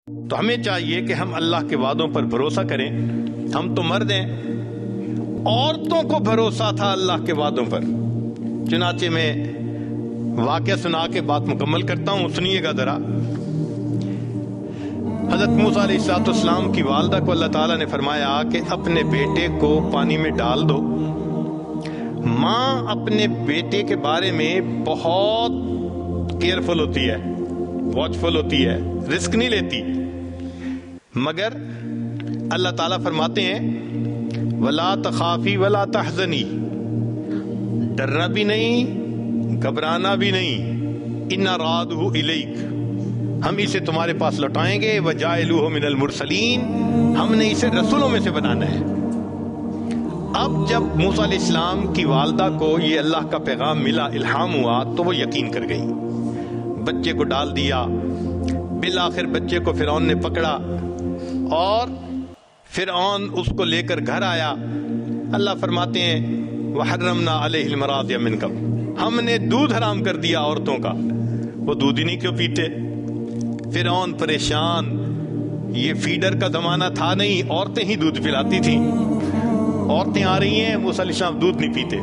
تو ہمیں چاہیے کہ ہم اللہ کے وعدوں پر بھروسہ کریں. ہم تو مرد ہیں، عورتوں کو بھروسہ تھا اللہ کے وعدوں پر. چنانچہ میں واقعہ سنا کے بات مکمل کرتا ہوں، سنیے گا ذرا. حضرت موسیٰ علیہ السلام کی والدہ کو اللہ تعالیٰ نے فرمایا کہ اپنے بیٹے کو پانی میں ڈال دو. ماں اپنے بیٹے کے بارے میں بہت کیئرفل ہوتی ہے، واچفل ہوتی ہے، رسک نہیں لیتی. مگر اللہ تعالیٰ فرماتے ہیں وَلَا تَخَافِي وَلَا تَحْزَنِي، ڈرنا بھی نہیں، گھبرانا بھی نہیں. إِنَّ رَادُهُ إِلَيْكَ، ہم اسے تمہارے پاس لوٹائیں گے. وَجَائِلُوهُ مِنَ الْمُرْسَلِينَ، ہم نے اسے رسولوں میں سے بنانا ہے. اب جب موسیٰ علیہ السلام کی والدہ کو یہ اللہ کا پیغام ملا، الہام ہوا، تو وہ یقین کر گئی. بچے کو ڈال دیا. بالآخر بچے کو فرعون نے پکڑا اور فرعون اس کو لے کر گھر آیا. اللہ فرماتے ہیں وَحَرَّمْنَا عَلَيْهِ الْمَرَاضِعَ مِنْ قَبْلُ، ہم نے دودھ حرام کر دیا عورتوں کا. وہ دودھ ہی نہیں کیوں پیتے؟ فرعون پریشان. یہ فیڈر کا زمانہ تھا نہیں، عورتیں ہی دودھ پلاتی تھیں. عورتیں آ رہی ہیں، موسیٰ علیہ السلام دودھ نہیں پیتے.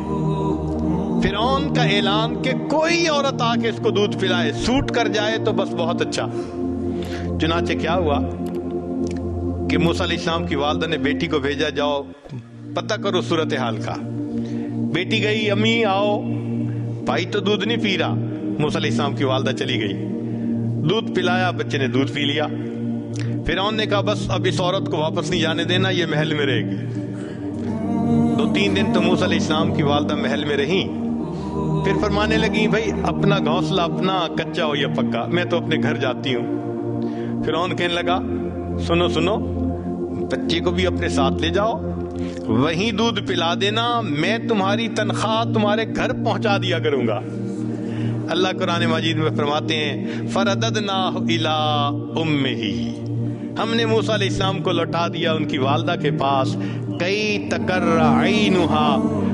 فرعون کا اعلان کہ کوئی عورت آ کے اس کو دودھ پلائے، سوٹ کر جائے تو بس بہت اچھا. چنانچہ کیا ہوا کہ موسیٰ علیہ السلام کی والدہ نے بیٹی کو بھیجا، جاؤ پتہ کرو صورتحال کا. بیٹی گئی، امی آؤ، بھائی تو دودھ نہیں پی رہا. موسیٰ علیہ السلام کی والدہ چلی گئی، دودھ پلایا، بچے نے دودھ پی لیا. فرعون نے کہا بس اب اس عورت کو واپس نہیں جانے دینا، یہ محل میں رہے گی. 2-3 دن تو موسیٰ علیہ السلام کی والدہ محل میں رہیں. پھر فرمانے لگی بھائی اپنا گھونسلہ اپنا، کچا ہو یا پکا، میں تو اپنے گھر جاتی ہوں. فرعون کہنے لگا سنو سنو، بچے کو بھی اپنے ساتھ لے جاؤ، وہیں دودھ پلا دینا، میں تمہاری تنخواہ تمہارے گھر پہنچا دیا کروں گا. اللہ قرآن مجید میں فرماتے ہیں فَرَدَدْنَاهُ إِلَىٰ أُمِّهِ، ہم نے موسیٰ علیہ السلام کو لوٹا دیا ان کی والدہ کے پاس. کئی تقر عینها،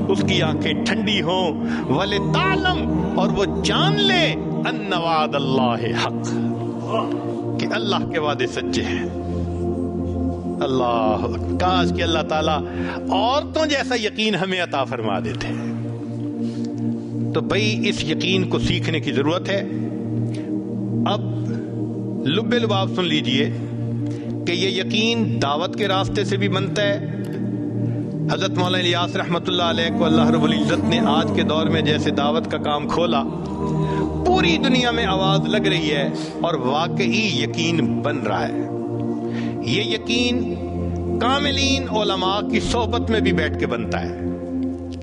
اس کی آنکھیں ٹھنڈی ہوں، وَلِتَعْلَمْ، اور وہ جان لے أَنَّ وَعْدَ اللَّهِ حق، کہ اللہ کے وعدے سچے ہیں. اللہ، کاش کہ اللہ تعالیٰ عورتوں جیسا یقین ہمیں عطا فرما دیتے. تو بھئی اس یقین کو سیکھنے کی ضرورت ہے. اب لب لباب سن لیجئے کہ یہ یقین دعوت کے راستے سے بھی بنتا ہے. حضرت مولانا الیاس رحمۃ اللہ علیہ کو اللہ رب العزت نے آج کے دور میں جیسے دعوت کا کام کھولا، پوری دنیا میں آواز لگ رہی ہے اور واقعی یقین بن رہا ہے. یہ یقین کاملین علماء کی صحبت میں بھی بیٹھ کے بنتا ہے.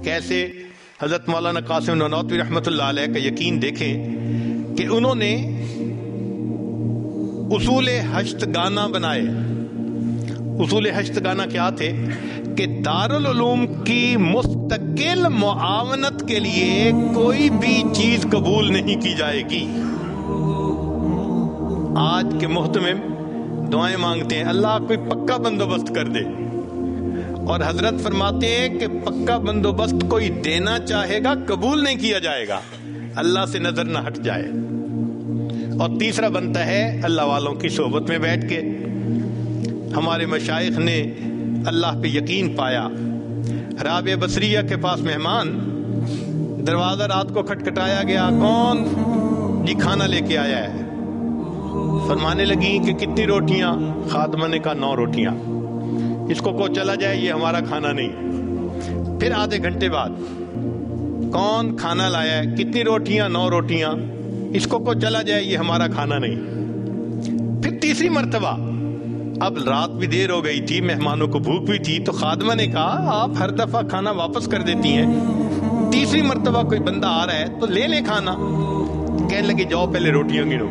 کیسے؟ حضرت مولانا قاسم نانوتوی رحمۃ اللہ علیہ کا یقین دیکھیں کہ انہوں نے اصول ہشتگانہ بنائے. اصول ہشتگانہ کیا تھے کہ دارالعلوم کی مستقل معاونت کے لیے کوئی بھی چیز قبول نہیں کی جائے گی. آج کے محتمم دعائیں مانگتے ہیں اللہ کوئی پکا بندوبست کر دے، اور حضرت فرماتے ہیں کہ پکا بندوبست کوئی دینا چاہے گا قبول نہیں کیا جائے گا، اللہ سے نظر نہ ہٹ جائے. اور تیسرا بنتا ہے اللہ والوں کی صحبت میں بیٹھ کے. ہمارے مشائخ نے اللہ پہ یقین پایا. رابعہ بصریہ کے پاس مہمان، دروازہ رات کو کھٹکھٹایا گیا، کون؟ جی کھانا لے کے آیا ہے. فرمانے لگی کہ کتنی روٹیاں؟ خادمہ نے کہا 9 روٹیاں. اس کو چلا جائے، یہ ہمارا کھانا نہیں. پھر آدھے گھنٹے بعد کون کھانا لایا ہے؟ کتنی روٹیاں؟ 9 روٹیاں. اس کو چلا جائے، یہ ہمارا کھانا نہیں. پھر تیسری مرتبہ، اب رات بھی دیر ہو گئی تھی، مہمانوں کو بھوک بھی تھی، تو خادمہ نے کہا آپ ہر دفعہ کھانا واپس کر دیتی ہیں، تیسری مرتبہ کوئی بندہ آ رہا ہے تو لے لیں کھانا. کہنے لگے جاؤ پہلے روٹیاں گنو.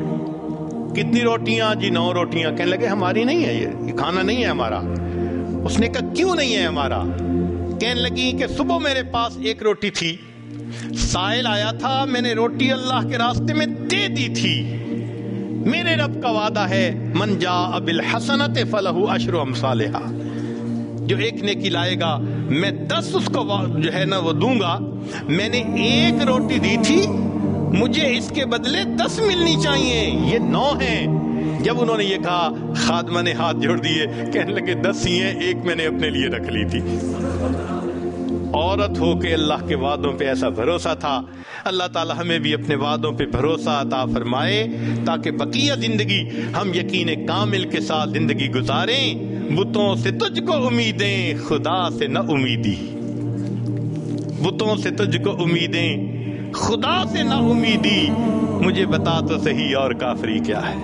کتنی روٹیاں؟ جی 9 روٹیاں. کہنے لگے ہماری نہیں ہے، یہ کھانا نہیں ہے ہمارا. اس نے کہا کیوں نہیں ہے ہمارا؟ کہنے لگی کہ صبح میرے پاس 1 روٹی تھی، سائل آیا تھا، میں نے روٹی اللہ کے راستے میں دے دی تھی. میرے رب کا وعدہ ہے من جاء بالحسنۃ فلہ عشر امثالھا، جو ایک نیکی لائے گا میں 10 اس کو جو ہے نا وہ دوں گا. میں نے 1 روٹی دی تھی، مجھے اس کے بدلے 10 ملنی چاہیے. یہ 9 ہیں، جب انہوں نے یہ کہا خادمہ نے ہاتھ جوڑ دیے، کہنے لگے 10 ہی ہیں، ایک میں نے اپنے لیے رکھ لی تھی۔ عورت ہو کے اللہ کے وعدوں پہ ایسا بھروسہ تھا۔ اللہ تعالی ہمیں بھی اپنے وعدوں پہ بھروسہ عطا فرمائے تاکہ بقیہ زندگی ہم یقین کامل کے ساتھ زندگی گزاریں۔ بتوں سے تجھ کو امیدیں، خدا سے نہ امیدی۔ بتوں سے تجھ کو امیدیں، خدا سے نہ امیدی، مجھے بتا تو صحیح اور کافری کیا ہے۔